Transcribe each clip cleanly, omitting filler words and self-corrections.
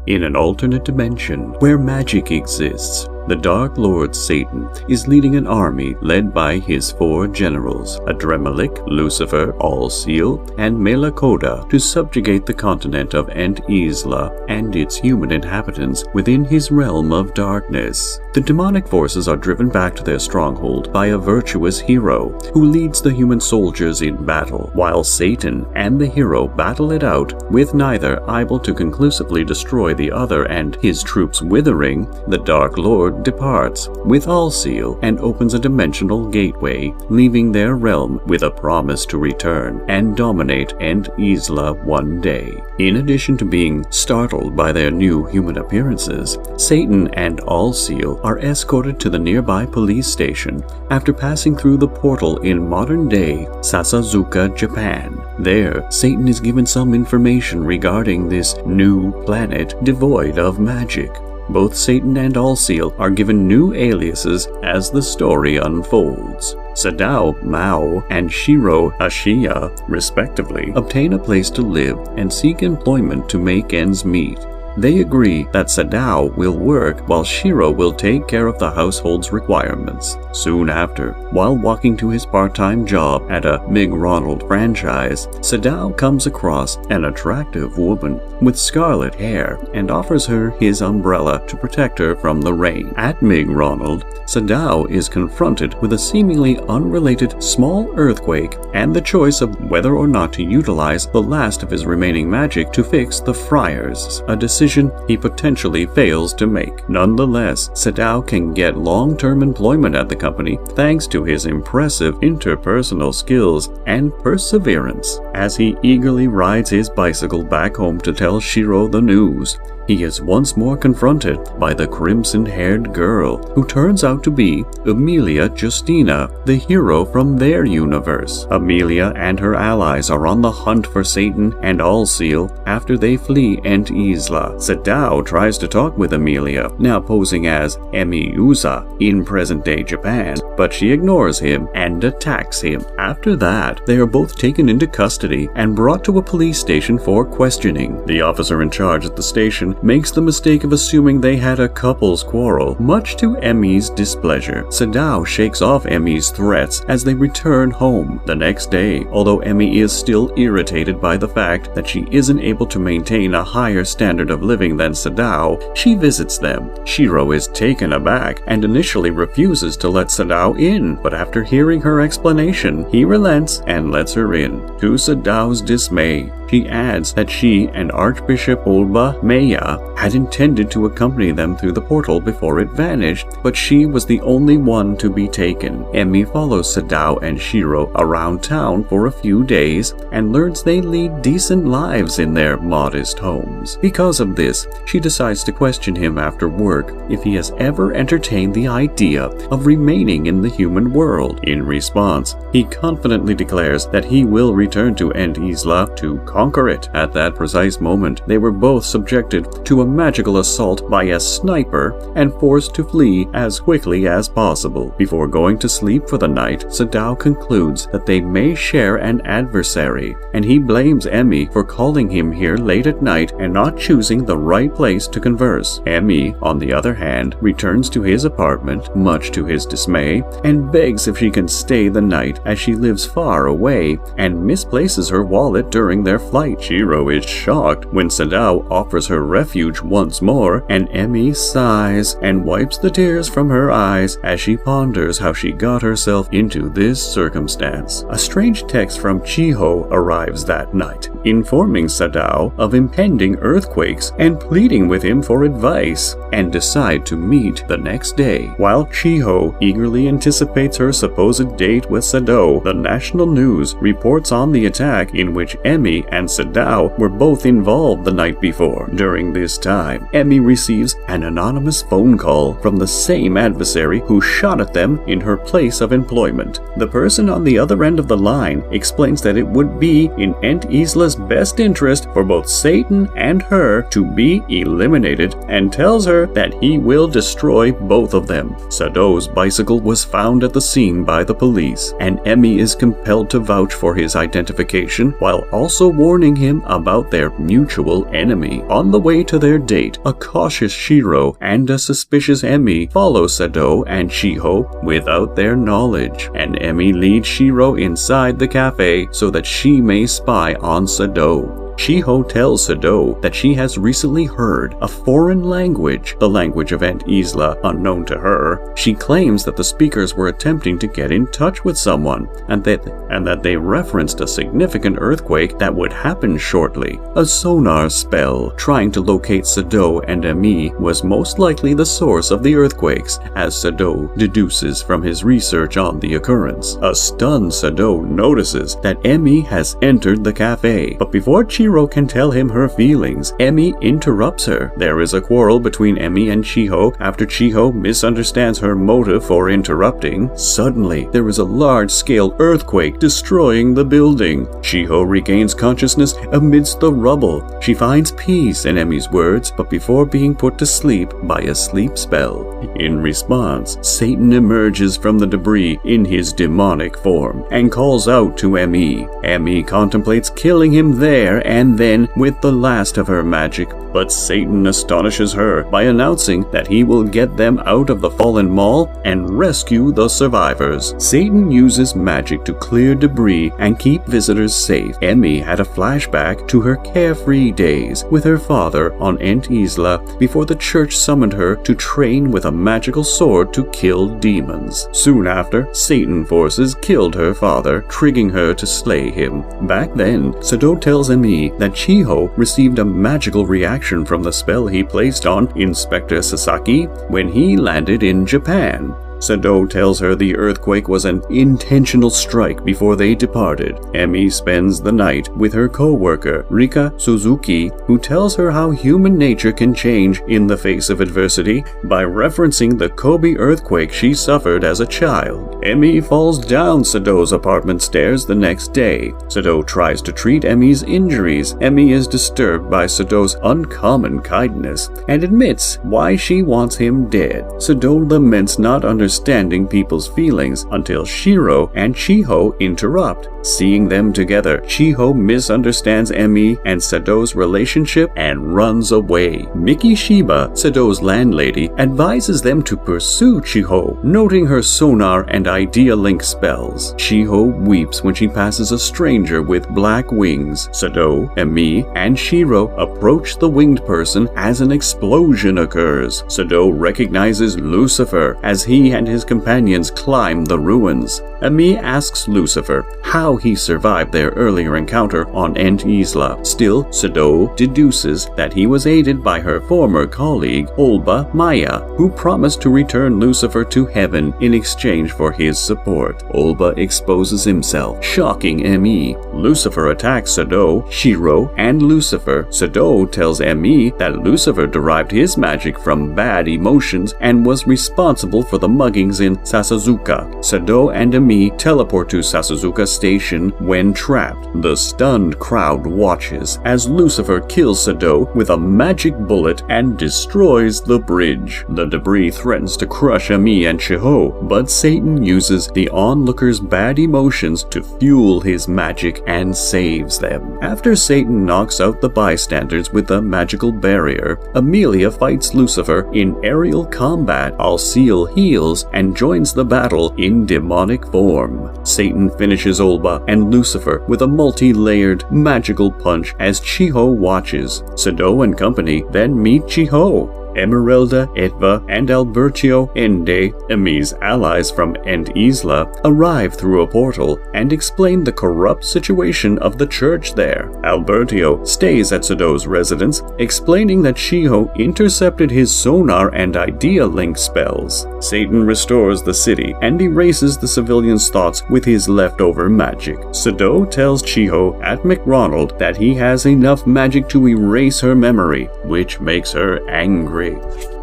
In an alternate dimension where magic exists, the Dark Lord Satan is leading an army led by his 4 generals, Adremelik, Lucifer, Alsiel, and Melakoda, to subjugate the continent of Ente Isla and its human inhabitants within his realm of darkness. The demonic forces are driven back to their stronghold by a virtuous hero who leads the human soldiers in battle, while Satan and the hero battle it out, with neither able to conclusively destroy the other and his troops withering. The Dark Lord departs with Alsiel and opens a dimensional gateway, leaving their realm with a promise to return and dominate Ente Isla one day. In addition to being startled by their new human appearances, Satan and Alsiel are escorted to the nearby police station after passing through the portal in modern-day Sasazuka, Japan. There, Satan is given some information regarding this new planet devoid of magic. Both Satan and Alsiel are given new aliases as the story unfolds. Sadao Mao and Shiro Ashiya, respectively, obtain a place to live and seek employment to make ends meet. They agree that Sadao will work while Shiro will take care of the household's requirements. Soon after, while walking to his part-time job at a McDonald's franchise, Sadao comes across an attractive woman with scarlet hair and offers her his umbrella to protect her from the rain. At McDonald's, Sadao is confronted with a seemingly unrelated small earthquake and the choice of whether or not to utilize the last of his remaining magic to fix the fryers, a decision he potentially fails to make. Nonetheless, Sadao can get long-term employment at the company thanks to his impressive interpersonal skills and perseverance. As he eagerly rides his bicycle back home to tell Shiro the news, he is once more confronted by the crimson-haired girl, who turns out to be Emilia Justina, the hero from their universe. Emilia and her allies are on the hunt for Satan and Alsiel after they flee Ente Isla. Sadao tries to talk with Emilia, now posing as Emiusa in present-day Japan, but she ignores him and attacks him. After that, they are both taken into custody and brought to a police station for questioning. The officer in charge at the station makes the mistake of assuming they had a couple's quarrel, much to Emmy's displeasure. Sadao shakes off Emmy's threats as they return home. The next day, although Emmy is still irritated by the fact that she isn't able to maintain a higher standard of living than Sadao, she visits them. Shiro is taken aback and initially refuses to let Sadao in, but after hearing her explanation, he relents and lets her in. To Sadao's dismay, she adds that she and Archbishop Olba Maya had intended to accompany them through the portal before it vanished, but she was the only one to be taken. Emmy follows Sadao and Shiro around town for a few days and learns they lead decent lives in their modest homes. Because of this, she decides to question him after work if he has ever entertained the idea of remaining in the human world. In response, he confidently declares that he will return to Ente Isla to conquer it. At that precise moment, they were both subjected to a magical assault by a sniper and forced to flee as quickly as possible. Before going to sleep for the night, Sadao concludes that they may share an adversary, and he blames Emmy for calling him here late at night and not choosing the right place to converse. Emmy, on the other hand, returns to his apartment, much to his dismay, and begs if she can stay the night as she lives far away, and misplaces her wallet during their flight. Shiro is shocked when Sadao offers her refuge once more, and Emmy sighs and wipes the tears from her eyes as she ponders how she got herself into this circumstance. A strange text from Chiho arrives that night, informing Sadao of impending earthquakes and pleading with him for advice, and decide to meet the next day. While Chiho eagerly anticipates her supposed date with Sadao, the national news reports on the attack in which Emmy and Sadao were both involved the night before. During this time, Emmy receives an anonymous phone call from the same adversary who shot at them in her place of employment. The person on the other end of the line explains that it would be in Ente Isla's best interest for both Satan and her to be eliminated, and tells her that he will destroy both of them. Sadao's bicycle was found at the scene by the police, and Emmy is compelled to vouch for his identification while also warning him about their mutual enemy. On the way to their date, a cautious Shiro and a suspicious Emi follow Sado and Shiho without their knowledge, and Emi leads Shiro inside the cafe so that she may spy on Sado. Shiho tells Sado that she has recently heard a foreign language, the language of Ente Isla, unknown to her. She claims that the speakers were attempting to get in touch with someone, and that they referenced a significant earthquake that would happen shortly. A sonar spell trying to locate Sado and Emi was most likely the source of the earthquakes, as Sado deduces from his research on the occurrence. A stunned Sado notices that Emi has entered the cafe, but before Shiro can tell him her feelings, Emi interrupts her. There is a quarrel between Emi and Shiho after Shiho misunderstands her motive for interrupting. Suddenly, there is a large-scale earthquake destroying the building. Shiho regains consciousness amidst the rubble. She finds peace in Emi's words, but before being put to sleep by a sleep spell. In response, Satan emerges from the debris in his demonic form and calls out to Emi. Emi contemplates killing him there and then with the last of her magic, but Satan astonishes her by announcing that he will get them out of the fallen mall and rescue the survivors. Satan uses magic to clear debris and keep visitors safe. Emi had a flashback to her carefree days with her father on Ente Isla before the church summoned her to train with a magical sword to kill demons. Soon after, Satan forces killed her father, triggering her to slay him. Back then, Sado tells Emi that Shiho received a magical reaction from the spell he placed on Inspector Sasaki when he landed in Japan. Sado tells her the earthquake was an intentional strike before they departed. Emi spends the night with her co-worker, Rika Suzuki, who tells her how human nature can change in the face of adversity by referencing the Kobe earthquake she suffered as a child. Emi falls down Sado's apartment stairs the next day. Sado tries to treat Emi's injuries. Emi is disturbed by Sado's uncommon kindness and admits why she wants him dead. Sado laments not understanding people's feelings until Shiro and Shiho interrupt. Seeing them together, Shiho misunderstands Emi and Sado's relationship and runs away. Miki Shiba, Sado's landlady, advises them to pursue Shiho, noting her sonar and idea link spells. Shiho weeps when she passes a stranger with black wings. Sado, Emi, and Shiro approach the winged person as an explosion occurs. Sado recognizes Lucifer as he and his companions climb the ruins. Emi asks Lucifer how he survived their earlier encounter on Ente Isla. Still, Sado deduces that he was aided by her former colleague, Olba Maya, who promised to return Lucifer to heaven in exchange for his support. Olba exposes himself, shocking Emi. Lucifer attacks Sado, Shiro, and Lucifer. Sado tells Emi that Lucifer derived his magic from bad emotions and was responsible for the muggings in Sasazuka. Sado and Emi teleport to Sasazuka Station when trapped. The stunned crowd watches as Lucifer kills Sado with a magic bullet and destroys the bridge. The debris threatens to crush Emi and Shiho, but Satan uses the onlookers' bad emotions to fuel his magic and saves them. After Satan knocks out the bystanders with a magical barrier, Emilia fights Lucifer in aerial combat. Alsiel heals and joins the battle in demonic form. Satan finishes Olba and Lucifer with a multi-layered magical punch as Shiho watches. Sado and company then meet Shiho. Emeralda, Etva, and Albertio Ende, Emi's allies from Ente Isla, arrive through a portal and explain the corrupt situation of the church there. Albertio stays at Sado's residence, explaining that Shiho intercepted his sonar and idea link spells. Satan restores the city and erases the civilians' thoughts with his leftover magic. Sado tells Shiho at McDonald's that he has enough magic to erase her memory, which makes her angry.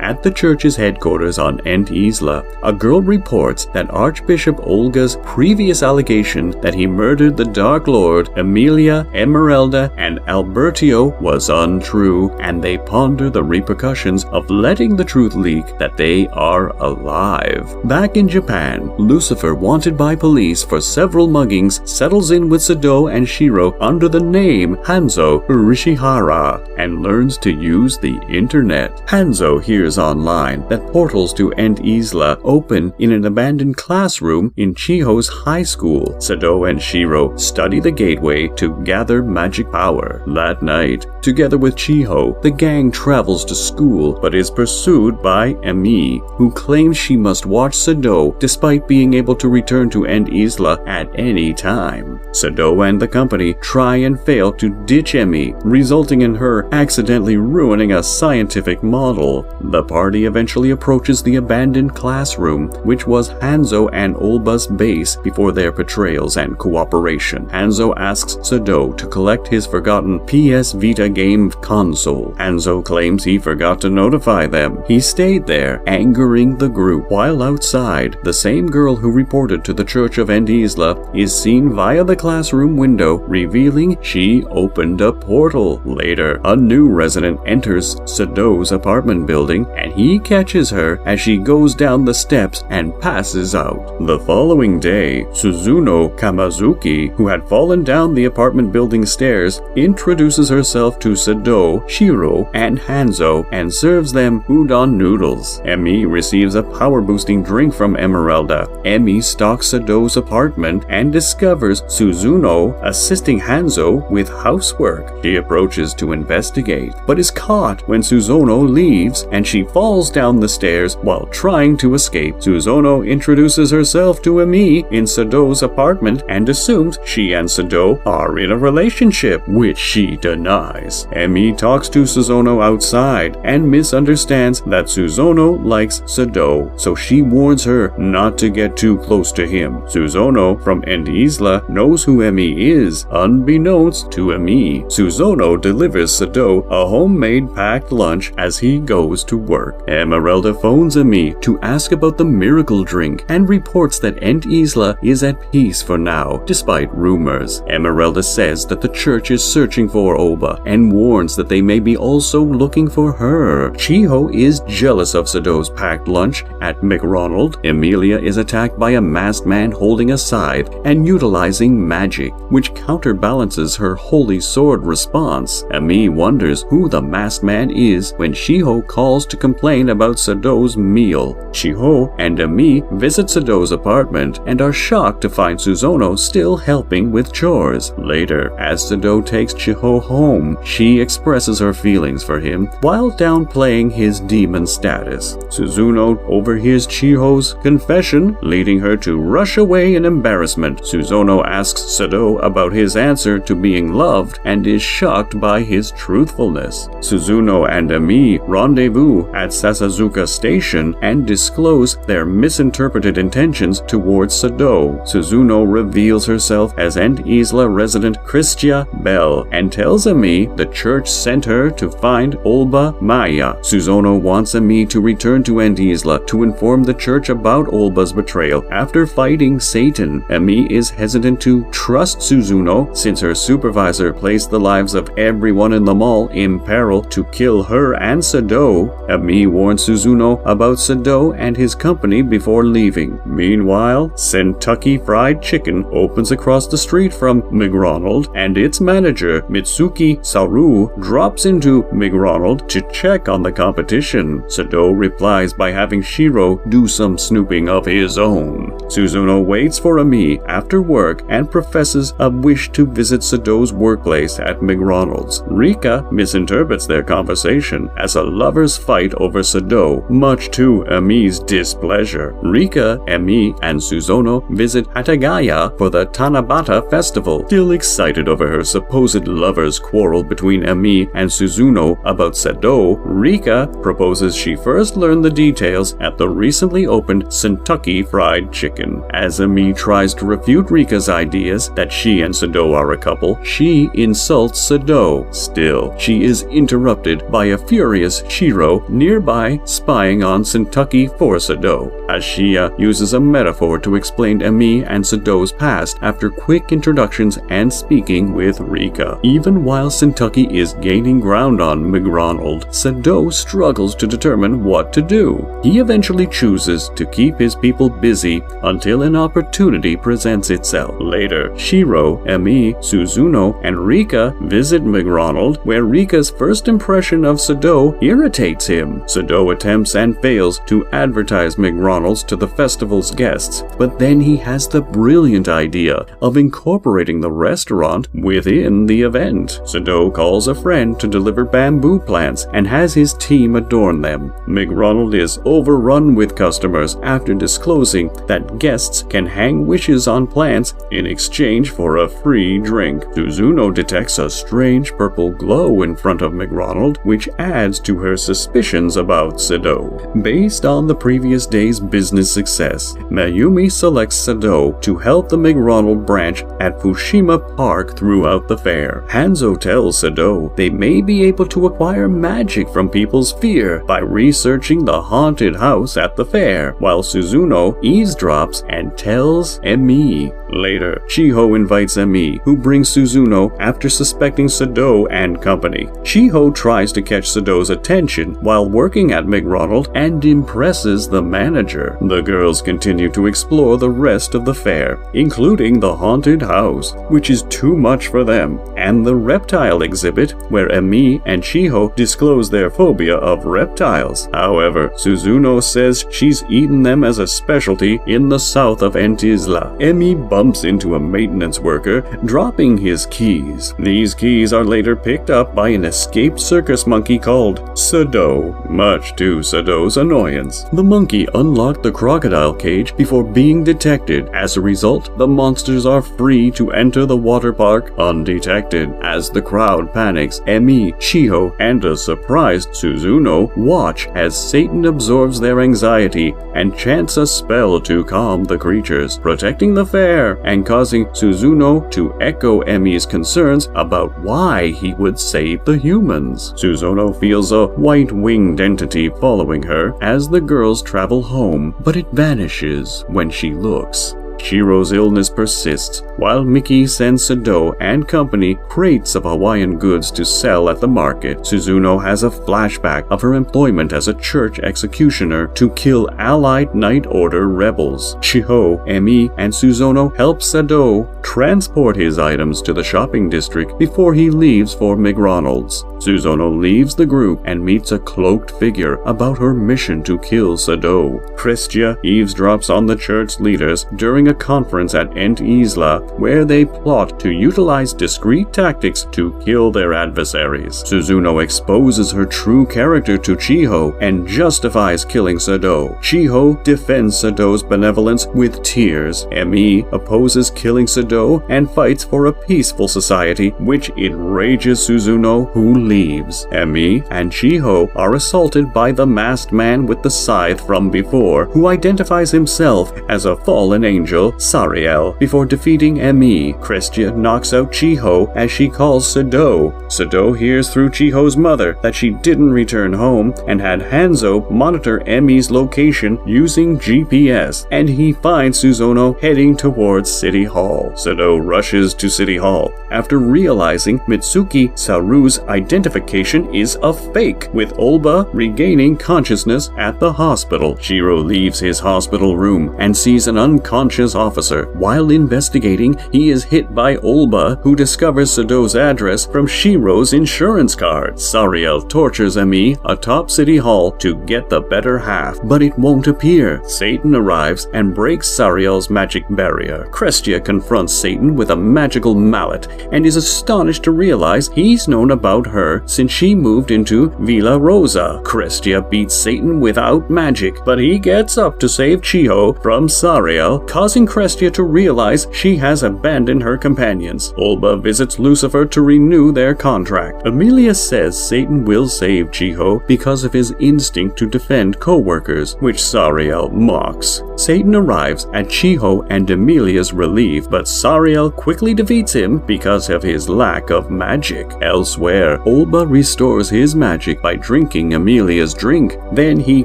At the church's headquarters on Ente Isla, a girl reports that Archbishop Olga's previous allegation that he murdered the Dark Lord, Emilia, Esmeralda, and Albertio was untrue, and they ponder the repercussions of letting the truth leak that they are alive. Back in Japan, Lucifer, wanted by police for several muggings, settles in with Sado and Shiro under the name Hanzo Urishihara and learns to use the internet. Hanzo hears online that portals to Ente Isla open in an abandoned classroom in Chiho's high school. Sado and Shiro study the gateway to gather magic power. That night, together with Chiho, the gang travels to school but is pursued by Emi, who claims she must watch Sado despite being able to return to Ente Isla at any time. Sado and the company try and fail to ditch Emi, resulting in her accidentally ruining a scientific model. The party eventually approaches the abandoned classroom, which was Hanzo and Olba's base before their betrayals and cooperation. Hanzo asks Sado to collect his forgotten PS Vita game console. Hanzo claims he forgot to notify them. He stayed there, angering the group. While outside, the same girl who reported to the Church of Ente Isla is seen via the classroom window, revealing she opened a portal. Later, a new resident enters Sado's apartment building, and he catches her as she goes down the steps and passes out. The following day, Suzuno Kamazuki, who had fallen down the apartment building stairs, introduces herself to Sado, Shiro, and Hanzo and serves them udon noodles. Emi receives a power-boosting drink from Esmeralda. Emi stalks Sado's apartment and discovers Suzuno assisting Hanzo with housework. She approaches to investigate, but is caught when Suzuno leaves and she falls down the stairs while trying to escape. Suzuno introduces herself to Emi in Sado's apartment and assumes she and Sado are in a relationship, which she denies. Emi talks to Suzuno outside and misunderstands that Suzuno likes Sado, so she warns her not to get too close to him. Suzuno from Ente Isla knows who Emi is, unbeknownst to Emi. Suzuno delivers Sado a homemade packed lunch as he goes to work. Esmeralda phones Emi to ask about the miracle drink and reports that Ente Isla is at peace for now, despite rumors. Esmeralda says that the church is searching for Oba and warns that they may be also looking for her. Chiho is jealous of Sado's packed lunch. At McDonald's, Emilia is attacked by a masked man holding a scythe and utilizing magic, which counterbalances her holy sword response. Emi wonders who the masked man is when Chiho calls to complain about Sado's meal. Chiho and Emi visit Sado's apartment and are shocked to find Suzuno still helping with chores. Later, as Sado takes Chiho home, she expresses her feelings for him while downplaying his demon status. Suzuno overhears Chiho's confession, leading her to rush away in embarrassment. Suzuno asks Sado about his answer to being loved and is shocked by his truthfulness. Suzuno and Emi rendezvous at Sasazuka Station and disclose their misinterpreted intentions towards Sado. Suzuno reveals herself as Ente Isla resident Christia Bell and tells Emi the church sent her to find Olba Maya. Suzuno wants Emi to return to Ente Isla to inform the church about Olba's betrayal after fighting Satan. Emi is hesitant to trust Suzuno since her supervisor placed the lives of everyone in the mall in peril to kill her and Sado. Emi warns Suzuno about Sado and his company before leaving. Meanwhile, Kentucky Fried Chicken opens across the street from McDonald's, and its manager, Mitsuki Saru, drops into McDonald's to check on the competition. Sado replies by having Shiro do some snooping of his own. Suzuno waits for Emi after work and professes a wish to visit Sado's workplace at McDonald's. Rika misinterprets their conversation as a lover's fight over Sado, much to Emi's displeasure. Rika, Emi, and Suzuno visit Hatagaya for the Tanabata festival. Still excited over her supposed lover's quarrel between Emi and Suzuno about Sado, Rika proposes she first learn the details at the recently opened Kentucky Fried Chicken. As Emi tries to refute Rika's ideas that she and Sado are a couple, she insults Sado. Still, she is interrupted by a furious Shiro nearby spying on Kentucky for Sado, as Shia uses a metaphor to explain Emi and Sado's past after quick introductions and speaking with Rika. Even while Kentucky is gaining ground on McDonald, Sado struggles to determine what to do. He eventually chooses to keep his people busy until an opportunity presents itself. Later, Shiro, Emi, Suzuno, and Rika visit McDonald, where Rika's first impression of Sado irritates him. Sado attempts and fails to advertise McDonald's to the festival's guests, but then he has the brilliant idea of incorporating the restaurant within the event. Sado calls a friend to deliver bamboo plants and has his team adorn them. McDonald is overrun with customers after disclosing that guests can hang wishes on plants in exchange for a free drink. Suzuno detects a strange purple glow in front of McDonald, which adds to her suspicions about Sado. Based on the previous day's business success, Mayumi selects Sado to help the McDonald branch at Fushima Park throughout the fair. Hanzo tells Sado they may be able to acquire magic from people's fear by researching the haunted house at the fair, while Suzuno eavesdrops and tells Emi. Later, Chiho invites Emi, who brings Suzuno after suspecting Sado and company. Chiho tries to catch Sado's attention while working at McDonald and impresses the manager. The girls continue to explore the rest of the fair, including the haunted house, which is too much for them, and the reptile exhibit, where Emi and Chiho disclose their phobia of reptiles. However, Suzuno says she's eaten them as a specialty in the south of Ente Isla. Emi bumps into a maintenance worker, dropping his keys. These keys are later picked up by an escaped circus monkey called Sado, much to Sado's annoyance. The monkey unlocked the crocodile cage before being detected. As a result, the monsters are free to enter the water park undetected. As the crowd panics, Emi, Chiho, and a surprised Suzuno watch as Satan absorbs their anxiety and chants a spell to calm the creatures, protecting the fair and causing Suzuno to echo Emi's concerns about why he would save the humans. Suzuno feels a white-winged entity following her as the girls travel home, but it vanishes when she looks. Shiro's illness persists, while Miki sends Sado and company crates of Hawaiian goods to sell at the market. Suzuno has a flashback of her employment as a church executioner to kill Allied Night Order rebels. Chiho, Emi, and Suzuno help Sado transport his items to the shopping district before he leaves for McDonald's. Suzuno leaves the group and meets a cloaked figure about her mission to kill Sado. Crestia eavesdrops on the church leaders during a conference at Ente Isla, where they plot to utilize discreet tactics to kill their adversaries. Suzuno exposes her true character to Chiho and justifies killing Sado. Chiho defends Sado's benevolence with tears. Emi opposes killing Sado and fights for a peaceful society, which enrages Suzuno, who leaves. Emi and Chiho are assaulted by the masked man with the scythe from before, who identifies himself as a fallen angel, Sariel, before defeating Emi. Crestia knocks out Chiho as she calls Sado. Sado hears through Chiho's mother that she didn't return home and had Hanzo monitor Emi's location using GPS, and he finds Suzuno heading towards City Hall. Sado rushes to City Hall after realizing Mitsuki Saru's identification is a fake, with Olba regaining consciousness at the hospital. Shiro leaves his hospital room and sees an unconscious officer. While investigating, he is hit by Olba, who discovers Sado's address from Shiro's insurance card. Sariel tortures Emi atop City Hall to get the better half, but it won't appear. Satan arrives and breaks Sariel's magic barrier. Crestia confronts Satan with a magical mallet and is astonished to realize he's known about her since she moved into Villa Rosa. Crestia beats Satan without magic, but he gets up to save Chiho from Sariel, causing causing Crestia to realize she has abandoned her companions. Olba visits Lucifer to renew their contract. Emilia says Satan will save Chiho because of his instinct to defend co-workers, which Sariel mocks. Satan arrives at Chiho and Emilia's relief, but Sariel quickly defeats him because of his lack of magic. Elsewhere, Olba restores his magic by drinking Emilia's drink. Then he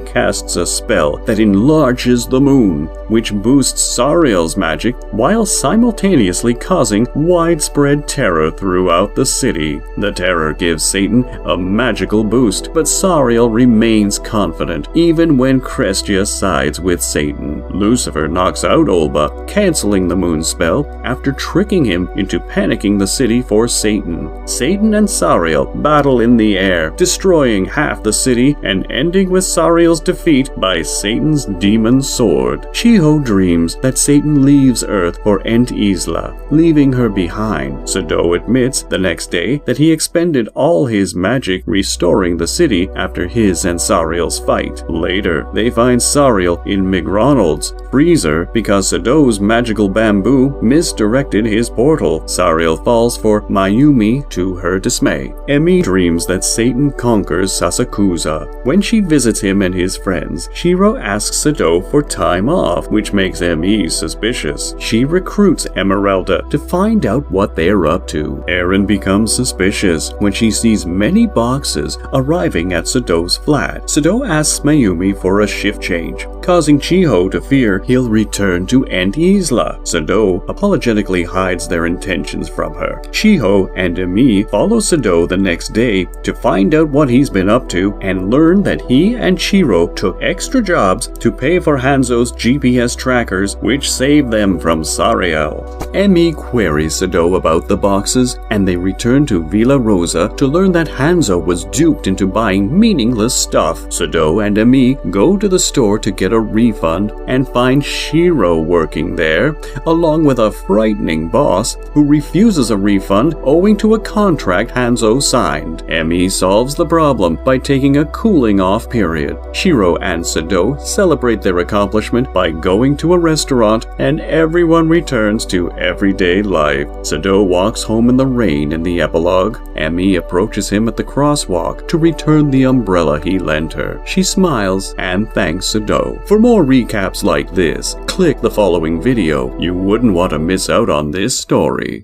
casts a spell that enlarges the moon, which boosts Sariel's magic while simultaneously causing widespread terror throughout the city. The terror gives Satan a magical boost, but Sariel remains confident even when Crestia sides with Satan. Lucifer knocks out Olba, canceling the moon spell after tricking him into panicking the city for Satan. Satan and Sariel battle in the air, destroying half the city and ending with Sariel's defeat by Satan's demon sword. Chiho dreams that Satan leaves Earth for Ente Isla, leaving her behind. Sado admits the next day that he expended all his magic restoring the city after his and Sariel's fight. Later, they find Sariel in McDonald's freezer because Sado's magical bamboo misdirected his portal. Sariel falls for Mayumi to her dismay. Emi dreams that Satan conquers Sasakusa. When she visits him and his friends, Shiro asks Sado for time off, which makes Emi suspicious. She recruits Emeralda to find out what they're up to. Eren becomes suspicious when she sees many boxes arriving at Sado's flat. Sado asks Mayumi for a shift change, causing Chiho to fear he'll return to Ente Isla. Sado apologetically hides their intentions from her. Chiho and Emi follow Sado the next day to find out what he's been up to and learn that he and Shiro took extra jobs to pay for Hanzo's GPS trackers, which saved them from Sariel. Emi queries Sado about the boxes, and they return to Villa Rosa to learn that Hanzo was duped into buying meaningless stuff. Sado and Emi go to the store to get a refund and find Shiro working there, along with a frightening boss who refuses a refund owing to a contract Hanzo signed. Emi solves the problem by taking a cooling off period. Shiro and Sado celebrate their accomplishment by going to a restaurant, and everyone returns to everyday life. Sado walks home in the rain in the epilogue. Emi approaches him at the crosswalk to return the umbrella he lent her. She smiles and thanks Sado. For more recaps like this, click the following video. You wouldn't want to miss out on this story.